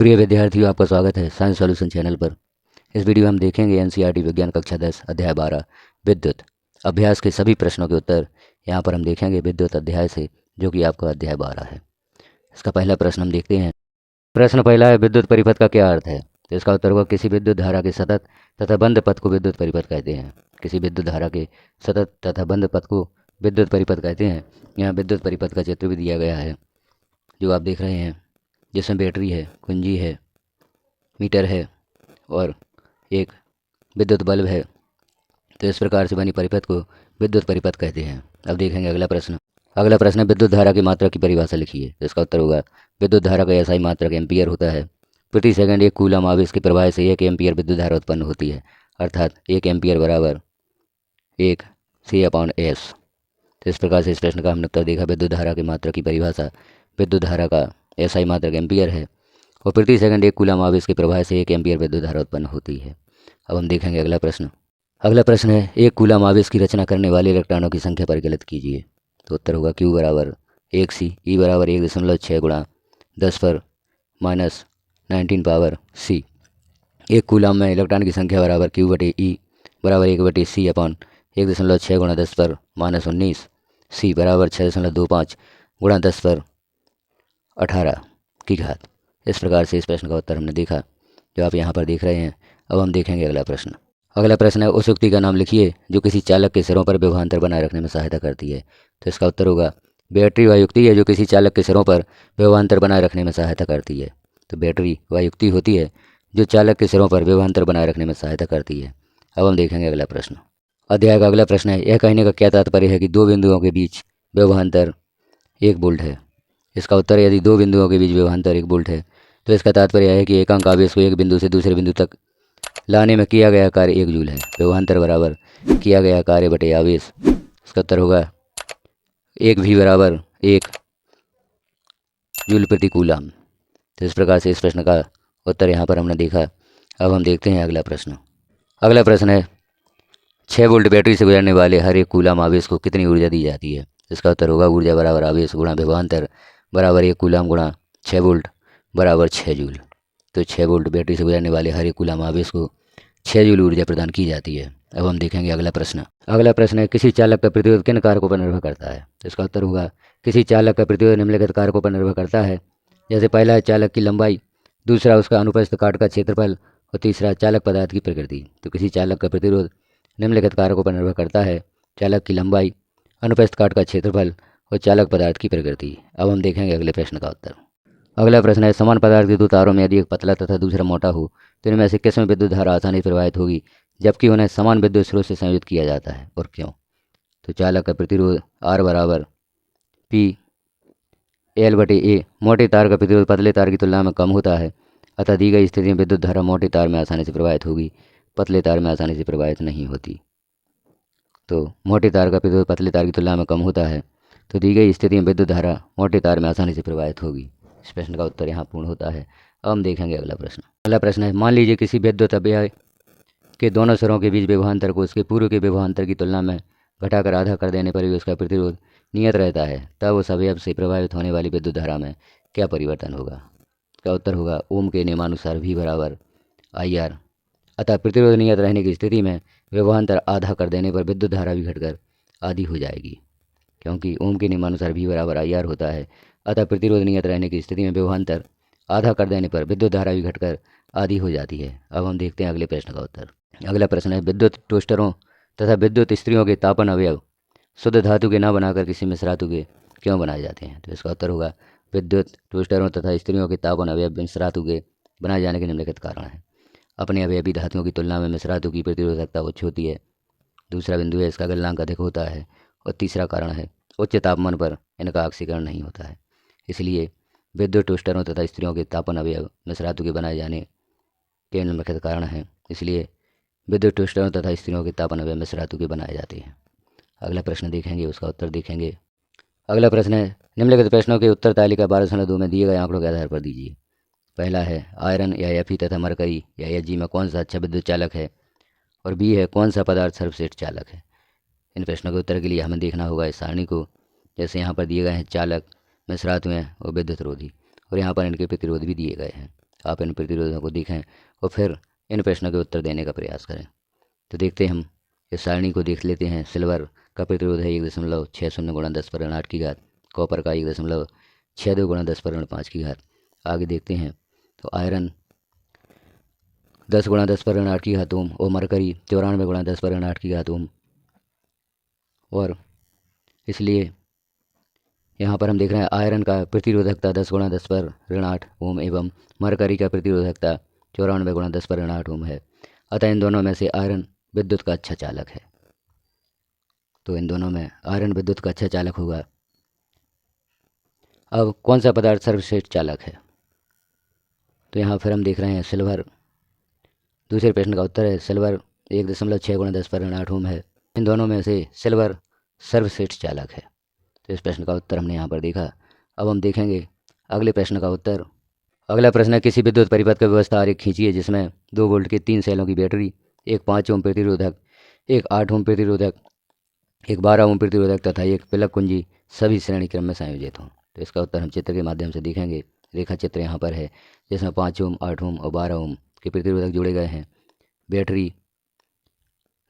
प्रिय विद्यार्थियों, आपका स्वागत है साइंस सॉल्यूशन चैनल पर। इस वीडियो में हम देखेंगे एनसीईआरटी विज्ञान कक्षा 10 अध्याय 12 विद्युत अभ्यास के सभी प्रश्नों के उत्तर। यहाँ पर हम देखेंगे विद्युत अध्याय से, जो कि आपका अध्याय 12 है। इसका पहला प्रश्न हम देखते हैं। प्रश्न पहला है, विद्युत परिपथ का क्या अर्थ है? तो इसका उत्तर होगा, किसी विद्युत धारा के सतत तथा बंद पथ को विद्युत परिपथ कहते हैं। किसी विद्युत धारा के सतत तथा बंद पथ को विद्युत परिपथ कहते हैं। यहाँ विद्युत परिपथ का चित्र भी दिया गया है, जो आप देख रहे हैं, जिसमें बैटरी है, कुंजी है, मीटर है और एक विद्युत बल्ब है। तो इस प्रकार से बनी परिपथ को विद्युत परिपथ कहते हैं। अब देखेंगे अगला प्रश्न। अगला प्रश्न है, विद्युत धारा की मात्रा की परिभाषा लिखिए। तो इसका उत्तर होगा, विद्युत धारा का एसआई मात्रक एम्पियर होता है। प्रति सेकंड 1 कूलम आवेश के प्रवाह से 1 एम्पियर विद्युत धारा उत्पन्न होती है, अर्थात 1 एम्पियर बराबर 1 C/S। तो इस प्रकार से इस प्रश्न का हमने उत्तर देखा। विद्युत धारा की मात्रा की परिभाषा, विद्युत धारा का एसआई मात्रक एम्पियर है और प्रति सेकंड 1 कूलम आवेश के प्रवाह से 1 एम्पियर विद्युत धारा उत्पन्न होती है। अब हम देखेंगे अगला प्रश्न। अगला प्रश्न है, 1 कूलम आवेश की रचना करने वाले इलेक्ट्रॉनों की संख्या परिकलित कीजिए। तो उत्तर होगा Q बराबर 1C, E बराबर 1.6 गुणा 10⁻⁻19 पावर C। 1 कूलम में इलेक्ट्रॉन की संख्या बराबर Q/E बराबर 1/C/1.6 गुणा 10⁻⁻19 C बराबर 6.25 गुणा 10⁻18 की घात। इस प्रकार से इस प्रश्न का उत्तर हमने देखा, जो आप यहाँ पर देख रहे हैं। अब हम देखेंगे अगला प्रश्न। अगला प्रश्न है, उस युक्ति का नाम लिखिए जो किसी चालक के सिरों पर विभवांतर बनाए रखने में सहायता करती है। तो इसका उत्तर होगा, बैटरी वह युक्ति है जो किसी चालक के सिरों पर विभवांतर बनाए रखने में सहायता करती है। तो बैटरी वह युक्ति होती है जो चालक के सिरों पर विभवांतर बनाए रखने में सहायता करती है। अब हम देखेंगे अगला प्रश्न। अध्याय का अगला प्रश्न है, यह कहने का क्या तात्पर्य है कि दो बिंदुओं के बीच विभवांतर 1 वोल्ट है? इसका उत्तर है, यदि दो बिंदुओं के बीच विभवांतर 1 वोल्ट है तो इसका तात्पर्य है कि एकांक आवेश को एक बिंदु से दूसरे बिंदु तक लाने में किया गया कार्य 1 जूल है। विभवांतर बराबर किया गया कार्य बटे आवेश। इसका उत्तर होगा 1 V बराबर 1 जूल प्रति कूलम। तो इस प्रकार से इस प्रश्न का उत्तर यहाँ पर हमने देखा। अब हम देखते हैं अगला प्रश्न। अगला प्रश्न है, 6 वोल्ट बैटरी से गुजरने वाले हर 1 कूलम आवेश को कितनी ऊर्जा दी जाती है? इसका उत्तर होगा, ऊर्जा बराबर आवेश गुणा विभवांतर बराबर 1 कूलम गुणा 6 वोल्ट बराबर 6 जूल। तो 6 वोल्ट बैटरी से गुजरने वाले हर 1 कूलम आवेश को 6 जूल ऊर्जा प्रदान की जाती है। अब हम देखेंगे अगला प्रश्न। अगला प्रश्न है, किसी चालक का प्रतिरोध किन कारकों पर निर्भर करता है? तो इसका उत्तर होगा, किसी चालक का प्रतिरोध निम्नलिखित कारकों पर निर्भर करता है। जैसे पहला है चालक की लंबाई, दूसरा उसका अनुप्रस्थ काट का क्षेत्रफल और तीसरा चालक पदार्थ की प्रकृति। तो किसी चालक का प्रतिरोध निम्नलिखित कारकों पर निर्भर करता है, चालक की लंबाई, अनुप्रस्थ काट का क्षेत्रफल और चालक पदार्थ की प्रकृति। अब हम देखेंगे अगले प्रश्न का उत्तर। अगला प्रश्न है, समान पदार्थ के 2 तारों में यदि एक पतला तथा दूसरा मोटा हो तो इनमें से किस में विद्युत धारा आसानी से प्रवाहित होगी, जबकि उन्हें समान विद्युत स्रोत से संयोजित किया जाता है, और क्यों? तो चालक का प्रतिरोध R बराबर P/L/A। मोटे तार का प्रतिरोध पतले तार की तुलना में कम होता है, अतः दी गई स्थिति में विद्युत धारा मोटे तार में आसानी से प्रवाहित होगी, पतले तार में आसानी से प्रवाहित नहीं होती। तो मोटे तार का प्रतिरोध पतले तार की तुलना में कम होता है, तो दी गई स्थिति में विद्युत धारा मोटे तार में आसानी से प्रवाहित होगी। इस प्रश्न का उत्तर यहाँ पूर्ण होता है। अब हम देखेंगे अगला प्रश्न। अगला प्रश्न है, मान लीजिए किसी विद्युत अवयव के दोनों सिरों के बीच विभवांतर को उसके पूर्व के विभवांतर की तुलना में घटाकर आधा कर देने पर भी उसका प्रतिरोध नियत रहता है, तब उस अवयव से प्रभावित होने वाली विद्युत धारा में क्या परिवर्तन होगा? इसका उत्तर होगा, ओम के नियमानुसार V बराबर IR। अतः प्रतिरोध नियत रहने की स्थिति में विभवांतर आधा कर देने पर विद्युत धारा भी घटकर आधी हो जाएगी, क्योंकि ओम के नियमानुसार V बराबर IR होता है। अतः प्रतिरोध नियत रहने की स्थिति में विभवांतर आधा कर देने पर विद्युत धारा भी घटकर आधी हो जाती है। अब हम देखते हैं अगले प्रश्न का उत्तर। अगला प्रश्न है, विद्युत टोस्टरों तथा विद्युत स्त्रियों के तापन अवयव शुद्ध धातु के न बनाकर किसी मिश्र धातु के क्यों बनाए जाते हैं? तो इसका उत्तर होगा, विद्युत टोस्टरों तथा स्त्रियों के तापन अवयव मिश्र धातु के बनाए जाने के निम्नलिखित कारण हैं। अपने अवयवी धातुओं की तुलना में मिश्र धातु की प्रतिरोधकता उच्च होती है। दूसरा बिंदु है, इसका गलनांक अधिक होता है। और तीसरा कारण है, उच्च तापमान पर इनका ऑक्सीकरण नहीं होता है। इसलिए विद्युत टोस्टरों तथा स्त्रियों के तापन अवयव मिश्र धातु के बनाए जाने के निम्नलिखित कारण हैं। इसलिए विद्युत टोस्टरों तथा स्त्रियों के तापन अवयव मिश्र धातु के बनाए जाते हैं। अगला प्रश्न देखेंगे, उसका उत्तर देखेंगे। अगला प्रश्न है, निम्नलिखित प्रश्नों के उत्तर तालिका 12.2 में दिए गए आंकड़ों के आधार पर दीजिए। पहला है, आयरन या Fe तथा मरकरी या Hg में कौन सा अच्छा विद्युत चालक है, और बी है, कौन सा पदार्थ सर्वश्रेष्ठ चालक है। इन प्रश्नों के उत्तर के लिए हमें देखना होगा इस सारणी को। जैसे यहाँ पर दिए गए हैं चालक, मिश्र धातुएं और विद्युत रोधी, और यहाँ पर इनके प्रतिरोध भी दिए गए हैं। आप इन प्रतिरोधों को देखें और फिर इन प्रश्नों के उत्तर देने का प्रयास करें। तो देखते हैं हम इस सारणी को देख लेते हैं। सिल्वर का प्रतिरोध है 1.60 गुणा 10⁻8 की घात, कॉपर का 1.62 गुणा 10⁻5 की घात। आगे देखते हैं तो आयरन 10 गुणा 10⁻8 की घात ओम और मरकरी 94 गुणा 10⁻8 की घात ओम। और इसलिए यहाँ पर हम देख रहे हैं आयरन का प्रतिरोधकता 10 गुणा 10⁻8 ओम एवं मरकरी का प्रतिरोधकता 94 गुणा 10⁻8 ओम है। अतः इन दोनों में से आयरन विद्युत का अच्छा चालक है। तो इन दोनों में आयरन विद्युत का अच्छा चालक होगा। अब कौन सा पदार्थ सर्वश्रेष्ठ चालक है? तो यहाँ फिर हम देख रहे हैं सिल्वर। दूसरे प्रश्न का उत्तर है सिल्वर 1.6 गुणा 10⁻8 ओम है। इन दोनों में से सिल्वर सर्वश्रेष्ठ चालक है। तो इस प्रश्न का उत्तर हमने यहाँ पर देखा। अब हम देखेंगे अगले प्रश्न का उत्तर। अगला प्रश्न है किसी विद्युत परिपथ का व्यवस्था आरेख खींचिए जिसमें 2 वोल्ट के 3 सेलों की बैटरी, एक 5 ओम प्रतिरोधक, एक 8 ओम प्रतिरोधक, एक 12 ओम प्रतिरोधक तथा एक पिलक कुंजी सभी श्रेणी क्रम में संयोजित हों। तो इसका उत्तर हम चित्र के माध्यम से देखेंगे। रेखा चित्र यहाँ पर है जिसमें 5 ओम, 8 ओम और 12 ओम के प्रतिरोधक जोड़े गए हैं। बैटरी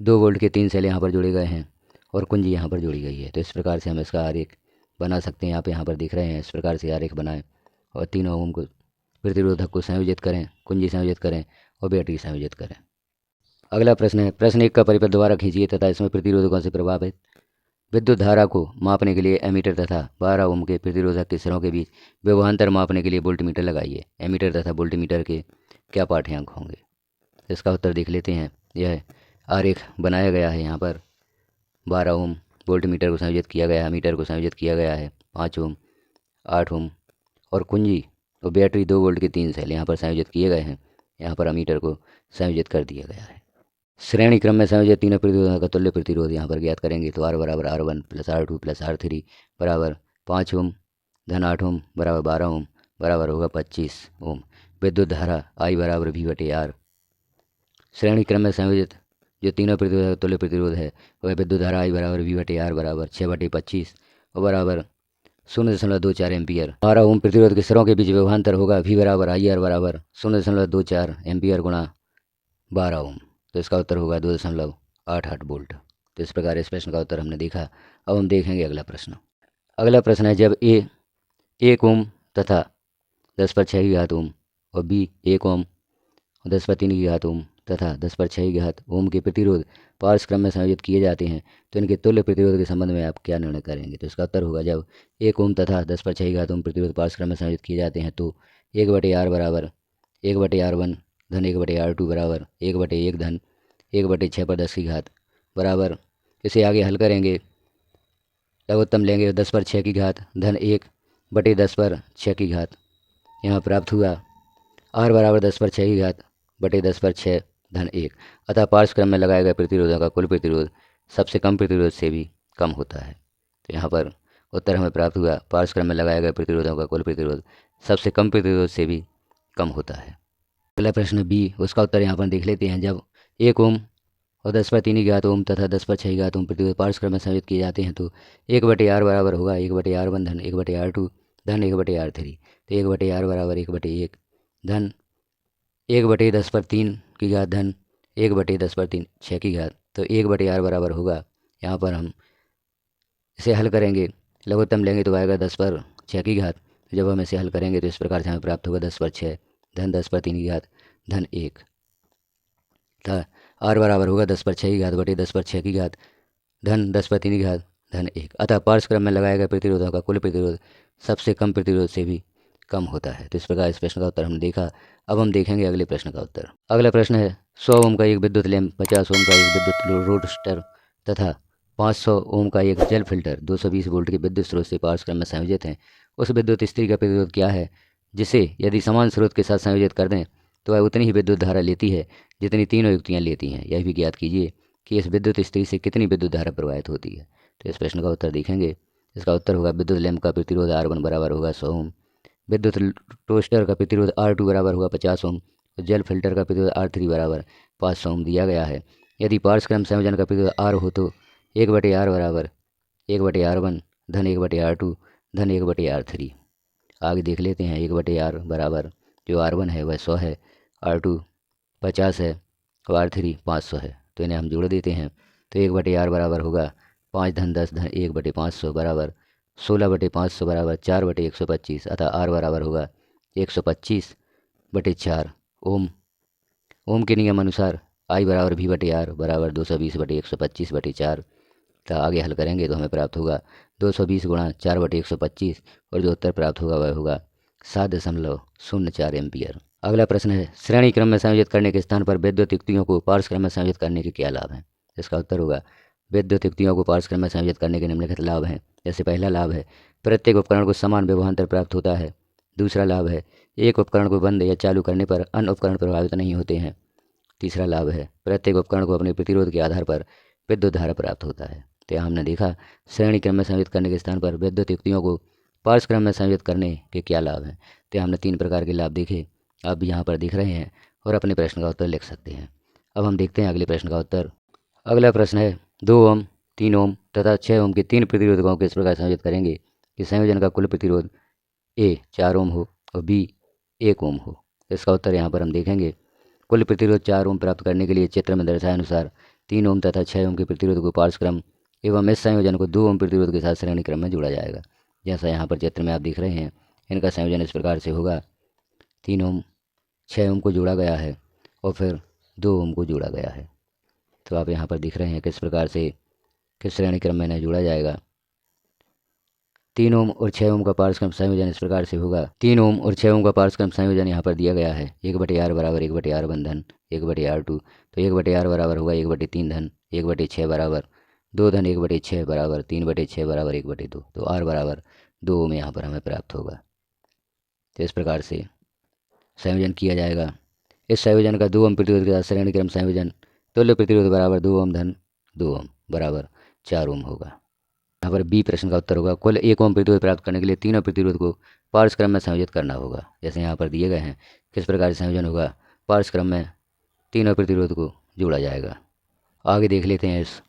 2 वोल्ट के 3 सेल यहाँ पर जोड़े गए हैं और कुंजी यहाँ पर जोड़ी गई है। तो इस प्रकार से हम इसका आरेख बना सकते हैं। आप यहाँ पर दिख रहे हैं, इस प्रकार से आरेख बनाएं और तीनों ओम को प्रतिरोधक को संयोजित करें, कुंजी संयोजित करें और बैटरी संयोजित करें। अगला प्रश्न है प्रश्न 1 का परिपथ दोबारा खींचिए तथा इसमें प्रतिरोधकों से प्रभावित विद्युत धारा को मापने के लिए एमीटर तथा 12 ओम के प्रतिरोधक के सिरों के बीच विभवांतर मापने के लिए वोल्टमीटर लगाइए। एमीटर तथा वोल्टमीटर के क्या पाठ्यांक होंगे? इसका उत्तर देख लेते हैं। यह आरेख बनाया गया है। यहाँ पर 12 ओम वोल्टमीटर को संयोजित किया गया है, मीटर को संयोजित किया गया है, 5 ओम, 8 ओम और कुंजी और बैटरी 2 वोल्ट के 3 सेल यहाँ पर संयोजित किए गए हैं। यहाँ पर अमीटर को संयोजित कर दिया गया है। श्रेणी क्रम में संयोजित तीनों प्रतिरोधों का तुल्य प्रतिरोध यहाँ पर ज्ञात करेंगे। तो R बराबर R1 plus R2 plus R3 बराबर 5 ओम धन 8 ओम बराबर 12 ओम बराबर होगा 25 ओम। विद्युत धारा I बराबर V/R। श्रेणी क्रम में संयोजित जो तीनों प्रतिरोधों का तुल्य प्रतिरोध है वह विद्युत धारा I बराबर V/R बराबर 6/25 और बराबर 0.24 एम्पियर। 12 ओम प्रतिरोध के सिरों के बीच विभवांतर होगा V बराबर IR बराबर 0.24 एम्पियर गुणा 12 ओम। तो इसका उत्तर होगा 2.88 वोल्ट। तो इस प्रकार इस प्रश्न का उत्तर हमने देखा। अब हम देखेंगे अगला प्रश्न। अगला प्रश्न है जब A 1 ओम तथा 10/6 की घात ओम और B 1 ओम और 10/3 की घात ओम तथा 10/6 की घात ओम के प्रतिरोध पार्श्व क्रम में संयोजित किए जाते हैं तो इनके तुल्य प्रतिरोध के संबंध में आप क्या निर्णय करेंगे? तो इसका उत्तर होगा जब 1 ओम तथा 10/6 की घात ओम प्रतिरोध पार्श्व क्रम में संयोजित किए जाते हैं तो 1/R बराबर 1/R1 धन 1/R2 बराबर 1/1 धन 1/6/10 की घात बराबर, इसे आगे हल करेंगे लघुत्तम लेंगे 10/6 की घात धन 1/10/6 की घात। यहाँ प्राप्त हुआ R बराबर 10/6 की घात बटे 10/6 धन 1। अतः पार्श्व क्रम में लगाए गए प्रतिरोधों का कुल प्रतिरोध सबसे कम प्रतिरोध से भी कम होता है। तो यहाँ पर उत्तर हमें प्राप्त हुआ पार्श्व क्रम में लगाए गए प्रतिरोधों का कुल प्रतिरोध सबसे कम प्रतिरोध से भी कम होता है। अगला प्रश्न B, उसका उत्तर यहाँ पर देख लेते हैं। जब 1 ओम और 10/3 की घात ओम तथा 10/6 की घात ओम प्रतिरोध पार्श्व क्रम में संयोजित किए जाते हैं तो 1/R बराबर होगा 1/R1 धन 1/R2 धन 1/R3। तो 1/R बराबर 1/1 धन 1/10/3 की घात धन 1/10/6 की घात। तो 1/R बराबर होगा, यहाँ पर हम इसे हल करेंगे लघुत्तम लेंगे तो आएगा 10/6 की घात। जब हम इसे हल करेंगे तो इस प्रकार से हमें प्राप्त होगा 10/6 धन 10/3 की घात धन 1 था। R बराबर होगा 10/6 की घात बटे 10/6 की घात धन 10/3 की घात धन 1। अतः पार्श्व क्रम में लगाए गए प्रतिरोधों का कुल प्रतिरोध सबसे कम प्रतिरोध से भी कम होता है। तो इस प्रकार इस प्रश्न का उत्तर हमने देखा। अब हम देखेंगे अगले प्रश्न का उत्तर। अगला प्रश्न है 100 ओम का एक विद्युत लैंप, 50 ओम का एक विद्युत रोडस्टर तथा 500 ओम का एक जेल फिल्टर 220 वोल्ट के विद्युत स्रोत से पार्श्व क्रम में संयोजित हैं। उस विद्युत स्त्री का प्रतिरोध क्या है जिसे यदि समान स्रोत के साथ संयोजित कर दें तो वह उतनी ही विद्युत धारा लेती है जितनी तीनों युक्तियाँ लेती हैं। यह भी ज्ञात कीजिए कि इस विद्युत स्त्री से कितनी विद्युत धारा प्रवाहित होती है। तो इस प्रश्न का उत्तर देखेंगे। इसका उत्तर होगा विद्युत लैंप का प्रतिरोध R1 बराबर होगा 100 ओम, विद्युत टोस्टर का प्रतिरोध R2 बराबर होगा 50 ओम और जेल फिल्टर का प्रतिरोध R3 बराबर 500 ओम दिया गया है। यदि पार्श्व क्रम संयोजन का प्रतिरोध R हो तो 1/R बराबर 1/R1 धन 1/R2 धन 1/R3। आगे देख लेते हैं 1/R बराबर जो R1 है वह 100 है, R2 50 है और R3 500 है। तो इन्हें हम जोड़ देते हैं तो 1/R बराबर होगा 5 धन 10 धन 1/500 बराबर 16/500 बराबर 4/125, अतः R बराबर होगा 125/4 ओम। ओम के नियम अनुसार I बराबर V/R बराबर 220/125/4। तो आगे हल करेंगे तो हमें प्राप्त होगा 220 गुणा 4/125 और जो उत्तर प्राप्त होगा वह होगा 7.04 एम्पियर। अगला प्रश्न है, श्रेणी क्रम में संयोजित करने के स्थान पर विद्युत युक्तियों को पार्श्व क्रम में संयोजित करने के क्या लाभ हैं। इसका उत्तर होगा विद्युत युक्तियों को पार्श्व क्रम में संयोजित करने के निम्नलिखित लाभ हैं। जैसे पहला लाभ है प्रत्येक उपकरण को समान विभवांतर प्राप्त होता है। दूसरा लाभ है एक उपकरण को बंद या चालू करने पर अन्य उपकरण प्रभावित नहीं होते हैं। तीसरा लाभ है प्रत्येक उपकरण को अपने प्रतिरोध के आधार पर विद्युत धारा प्राप्त होता है। तो यहाँ हमने देखा श्रेणी क्रम में संयोजित करने के स्थान पर विद्युत युक्तियों को पार्श्व क्रम में संयोजित करने के क्या लाभ हैं। तो हमने 3 प्रकार के लाभ देखे, आप यहाँ पर दिख रहे हैं और अपने प्रश्न का उत्तर लिख सकते हैं। अब हम देखते हैं अगले प्रश्न का उत्तर। अगला प्रश्न है 2 ओम 3 ओम तथा 6 ओम के 3 प्रतिरोधकों को इस प्रकार संयोजित करेंगे कि संयोजन का कुल प्रतिरोध A 4 ओम हो और B 1 ओम हो। इसका उत्तर यहाँ पर हम देखेंगे। कुल प्रतिरोध 4 ओम प्राप्त करने के लिए चित्र में दर्शाए अनुसार 3 ओम तथा 6 ओम के प्रतिरोध को पार्श्व क्रम एवं इस संयोजन को 2 ओम प्रतिरोध के साथ श्रेणी क्रम में जोड़ा जाएगा। जैसा यहाँ पर चित्र में आप दिख रहे हैं, इनका संयोजन इस प्रकार से होगा। 3 ओम 6 ओम को जोड़ा गया है और फिर 2 ओम को जोड़ा गया है। तो आप यहाँ पर दिख रहे हैं किस प्रकार से किस श्रेणी क्रम में इन्हें जोड़ा जाएगा। 3 ओम और 6 ओम का पार्श्व क्रम संयोजन इस प्रकार से होगा। 3 ओम और 6 ओम का पार्श्व क्रम संयोजन यहाँ पर दिया गया है 1/R बराबर 1/R1 धन 1/R2। तो 1/R बराबर होगा 1/3 धन 1/6 बराबर 2 धन 1/6 बराबर 3/6 बराबर 1/2। तो R बराबर 2 ओम यहाँ पर हमें प्राप्त होगा। तो इस प्रकार से संयोजन किया जाएगा। इस संयोजन का 2 ओम प्रतिरोध के साथ श्रेणी क्रम संयोजन तुल्य प्रतिरोध बराबर 2 ओम धन 2 ओम बराबर 4 ओम होगा। यहाँ पर बी प्रश्न का उत्तर होगा कुल 1 ओम प्रतिरोध प्राप्त करने के लिए तीनों प्रतिरोध को पार्श्व क्रम में संयोजित करना होगा। जैसे यहाँ पर दिए गए हैं किस प्रकार से संयोजन होगा। पार्श्व क्रम में तीनों प्रतिरोध को जोड़ा जाएगा। आगे देख लेते हैं इस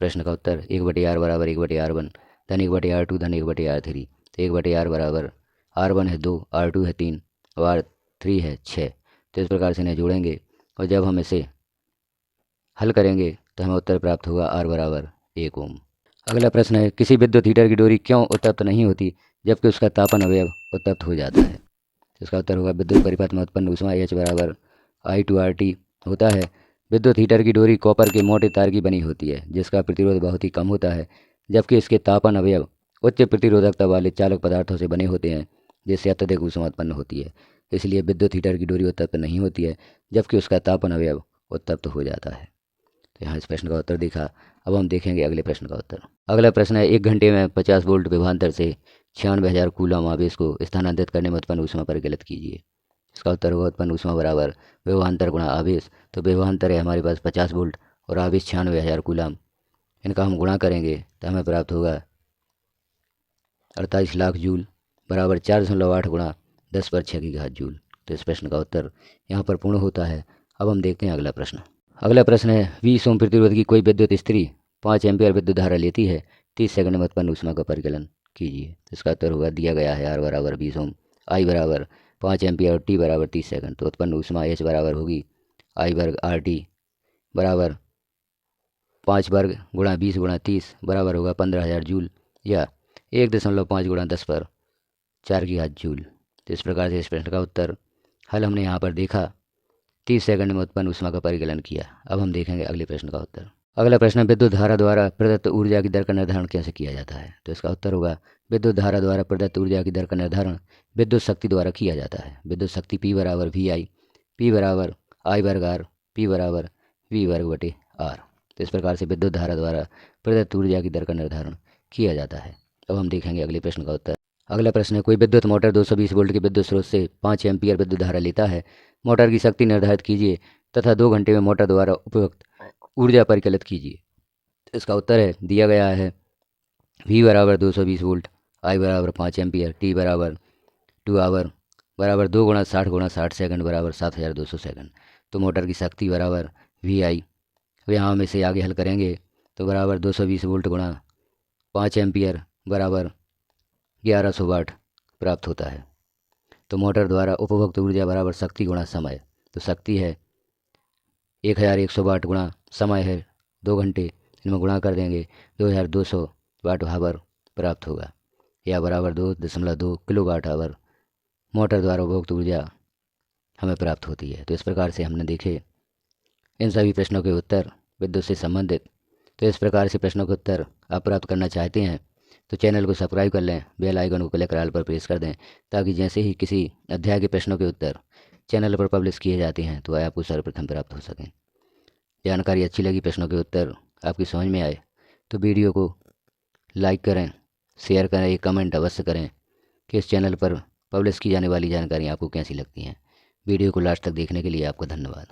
प्रश्न का उत्तर। 1/R बराबर 1/R1 धन 1/R2 धन 1/R3। तो 1/R बराबर R1 है 2, R2 है 3 और R3 है 6। तो इस प्रकार से इन्हें जोड़ेंगे और जब हम इसे हल करेंगे तो हमें उत्तर प्राप्त होगा R बराबर 1 ओम। अगला प्रश्न है किसी विद्युत हीटर की डोरी क्यों उत्तप्त नहीं होती जबकि उसका तापन अवयव उत्तप्त हो जाता है। इसका उत्तर होगा विद्युत परिपथ में उत्पन्न ऊष्मा H बराबर I/2RT होता है। विद्युत हीटर की डोरी कॉपर के मोटे तार की बनी होती है जिसका प्रतिरोध बहुत ही कम होता है, जबकि इसके तापन अवयव उच्च प्रतिरोधकता वाले चालक पदार्थों से बने होते हैं जिससे अत्यधिक ऊष्मा उत्पन्न होती है। इसलिए विद्युत हीटर की डोरी उत्तप्त नहीं होती है जबकि उसका तापन अवयव उत्तप्त हो जाता है। तो यहाँ इस प्रश्न का उत्तर देखा। अब हम देखेंगे अगले प्रश्न का उत्तर। अगला प्रश्न है 1 घंटे में 50 वोल्ट विभवांतर से 96,000 कूलम आवेश को स्थानांतरित करने में उत्पन्न ऊष्मा परिकलित कीजिए। इसका उत्तर होगा उत्पन्न ऊष्मा बराबर विभवांतर गुणा आवेश। तो विभवांतर है हमारे पास 50 वोल्ट और आवेश 96,000 कूलम। इनका हम गुणा करेंगे तो हमें प्राप्त होगा 48 लाख जूल बराबर 4.8 गुणा 10⁶ जूल। तो इस प्रश्न का उत्तर यहाँ पर पूर्ण होता है। अब हम देखते हैं अगला प्रश्न। अगला प्रश्न है 20 ओम प्रतिरोध की कोई विद्युत स्त्री 5 एम्पियर विद्युत धारा लेती है, 30 सेकंड में उत्पन्न ऊष्मा का परिकलन कीजिए। इसका उत्तर होगा दिया गया है R बराबर 20 ओम, I बराबर 5 एम्पियर और T बराबर 30 सेकंड। तो उत्पन्न ऊष्मा H बराबर होगी I वर्ग RT बराबर 5 वर्ग गुणा 20 गुणा 30 बराबर होगा 15,000 जूल या 1.5 गुणा 10⁴ जूल। तो इस प्रकार से इस प्रश्न का उत्तर हल हमने यहाँ पर देखा। 30 सेकंड में उत्पन्न ऊष्मा का परिकलन किया। अब हम देखेंगे अगले प्रश्न का उत्तर। अगला प्रश्न विद्युत धारा द्वारा प्रदत्त ऊर्जा की दर का निर्धारण कैसे किया जाता है। तो इसका उत्तर होगा विद्युत धारा द्वारा प्रदत्त ऊर्जा की दर का निर्धारण विद्युत शक्ति द्वारा किया जाता है। विद्युत शक्ति P बराबर VI, P बराबर I वर्ग R, P बराबर V वर्ग बटे R। तो इस प्रकार से विद्युत धारा द्वारा प्रदत्त ऊर्जा की दर का निर्धारण किया जाता है। अब हम देखेंगे अगले प्रश्न का उत्तर। अगला प्रश्न है कोई विद्युत मोटर 220 वोल्ट के विद्युत स्रोत से 5 एम्पियर विद्युत धारा लेता है। मोटर की शक्ति निर्धारित कीजिए तथा 2 घंटे में मोटर द्वारा उपयुक्त ऊर्जा परिकलित कीजिए। इसका उत्तर है दिया गया है V बराबर 220 वोल्ट, I बराबर 5 एम्पियर, T बराबर 2 आवर बराबर 2 गुणा 60 गुणा 60 सेकंड बराबर 7,200 सेकंड। तो मोटर की शक्ति बराबर VI। यहाँ हम इसे आगे हल करेंगे तो बराबर 220 वोल्ट गुणा 5 एम्पियर बराबर 1100 वाट प्राप्त होता है। तो मोटर द्वारा उपभोक्त ऊर्जा बराबर शक्ति गुणा समय। तो शक्ति है 1100 वाट गुणा समय है 2 घंटे, इनमें गुणा कर देंगे 2200 वाट आवर प्राप्त होगा, या बराबर 2.2 किलो वाट आवर मोटर द्वारा उपभोक्त ऊर्जा हमें प्राप्त होती है। तो इस प्रकार से हमने देखे इन सभी प्रश्नों के उत्तर विद्युत से संबंधित। तो इस प्रकार से प्रश्नों के उत्तर आप प्राप्त करना चाहते हैं तो चैनल को सब्सक्राइब कर लें, बेल आइकन को क्लिक कर ऑल पर प्रेस कर दें, ताकि जैसे ही किसी अध्याय के प्रश्नों के उत्तर चैनल पर पब्लिश किए जाते हैं तो आपको सर्वप्रथम प्राप्त हो सकें। जानकारी अच्छी लगी, प्रश्नों के उत्तर आपकी समझ में आए तो वीडियो को लाइक करें, शेयर करें, एक कमेंट अवश्य करें कि इस चैनल पर पब्लिश की जाने वाली जानकारी आपको कैसी लगती हैं। वीडियो को लास्ट तक देखने के लिए आपका धन्यवाद।